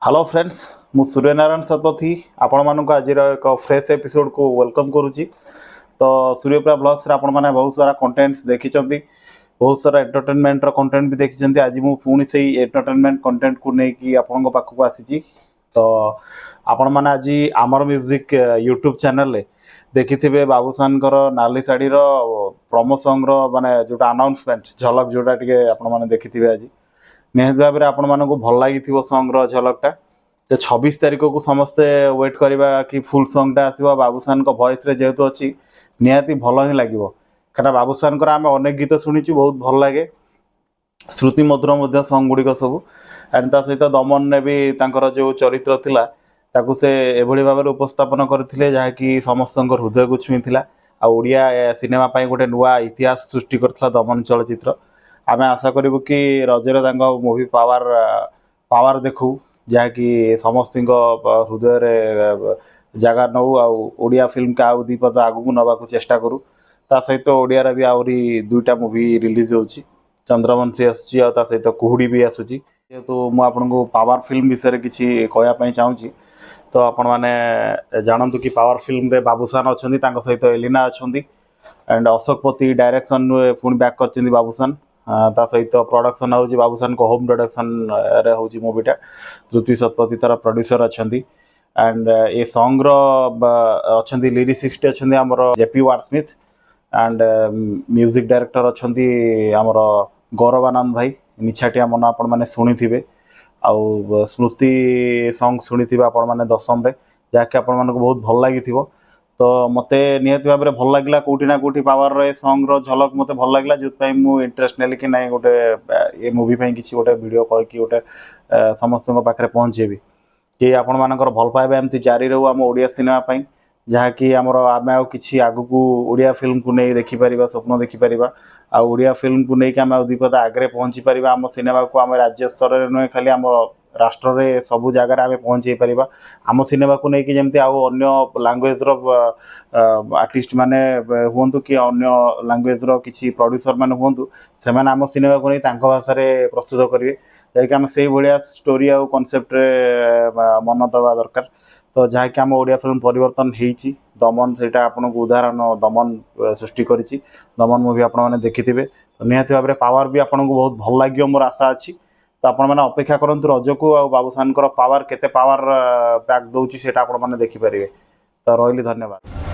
Hello friends मु सूर्यनारायण शतपथी आपण मानक आज एक फ्रेश एपिसोड को वेलकम करुच्ची। तो सूर्यप्रिया ब्लॉग्स आपण मैंने बहुत सारा कंटेंट्स देखी, बहुत सारा एंटरटेनमेंट कंटेंट भी देखी। आज मुझे पुणी से एंटरटेनमेंट कंटेंट को लेकिन आपण पाखक आसी। तो आपण मैंने आज आमर म्यूजिक यूट्यूब चैनल देखिथे बाबूसान नाली शाढ़ी प्रोमो सॉन्ग माने जोटा अनाउंसमेंट झलक जोटा टे आपण मैंने देखिथे। आज निहत भाव में आपण मानक भल लगी सॉन्ग झलकटा। तो 26 तारीख को समस्ते वेट करवा कि फुल सॉन्गटा आसो बाबूसान वॉइस रे जेहेतु अच्छी निहाती भल ही लगे। क्या बाबूसान आम अनेक गीत शुणीचु बहुत भल लगे, श्रुति मधुर सॉन्ग गुड़िक सब एंड ता सहित दमन ने भी तांकर जो चरित्र थिला ताकू से एभली भाव में उपस्थापन करथिले जहाँकि समस्त हृदय को छुईला। ओडिया सिनेमा पाई गोटे नुआ इतिहास सृष्टि करथिला दमन चलचित्र। आम आशा करूँ कि रजरे मूवी पावर पावर देखू जहाँकि समस्त हृदय जगह नौ आड़िया फिल्म का आउ दी पद आगू नवा चेष्टा करूँ। ता सहित ओडिया भी आहरी दुईटा मूवी रिलीज होची, चंद्रवंशी आसूची आ सहित कुहुड़ी भी आसूची। जेहेतु मुझे पावर फिल्म विषय किसी कहवाई चाहूँगी तो आपण मैंने जानतु कि पावर फिल्म रे बाबूसान अच्छा सहित एलिना अच्छा एंड अशोकपति डायरेक्शन पुणी बैक कर बाबूसान। ता सहित प्रोडक्शन हूँ बाबूसान को होम प्रोडक्शन रे हूँ मूवीटा। पृथ्वी शतपथी तार प्रोड्यूसर अच्छा एंड ए सॉन्ग अच्छा लिरिसिस्ट अच्छा आमर जेपी वार्डस्मिथ एंड म्यूजिक डायरेक्टर अच्छा आमर गौरवानंद भाई निछाटिया मन आपण मैंने शुणी थे। आउ स्मृति सॉन्ग शुणी थे आपण मैंने दशम रे जहाँकि आपण मानक बहुत भल लगी। तो मते निहत भाव में भल लगे कौटी ना कौटी पावर रे सॉन्ग रो झलक मते भल लगे जो मुझे इंटरेस्ट नेली कि नहीं गोटे ये मूवी किसी गोटे वीडियो कहीकि गोटे समस्त पाखे पहुँचेबी कि आपण मानकर भल पाइबा एमती जारी रहू आम ओडिया सिनेमा जहाँकि आमर आम आउ कि आगक ओडिया फिल्म को नहीं देखिपर स्वप्न देखिपर आड़िया फिल्म को लेकिन आम दीपद आगे पहुँची पार आम सिनेमा को आम राज्य स्तर में नुहे खाली आम राष्ट्र रे सबू जगार आम पहुँचे पार आम सिनेमा को लेकिन जमती अन्य लांगुएज आर्टिस्ट माने हूँ कि अन्य लांगुएज किसी प्रोड्यूसर माने हूँ से आम सिनेमा को नहीं भाषा प्रस्तुत करेंगे जैसे आम से भाया स्टोरी आ कनसेप्ट मन दवा दरकार। तो जहाँकि आम ओडिया फिल्म परिवर्तन होती दमन से आपन को उदाहरण दमन सृष्टि करी दमन मूवी आपण मैंने देखिथे। तो निहत भाव में पावर भी आपन को बहुत भल लगे मोर आशा अच्छी। तो आपण मैंने अपेक्षा करूँ रज को आ बाबूसान पावर केते पावर पैक दौर से देखिपारे। तो रही धन्यवाद।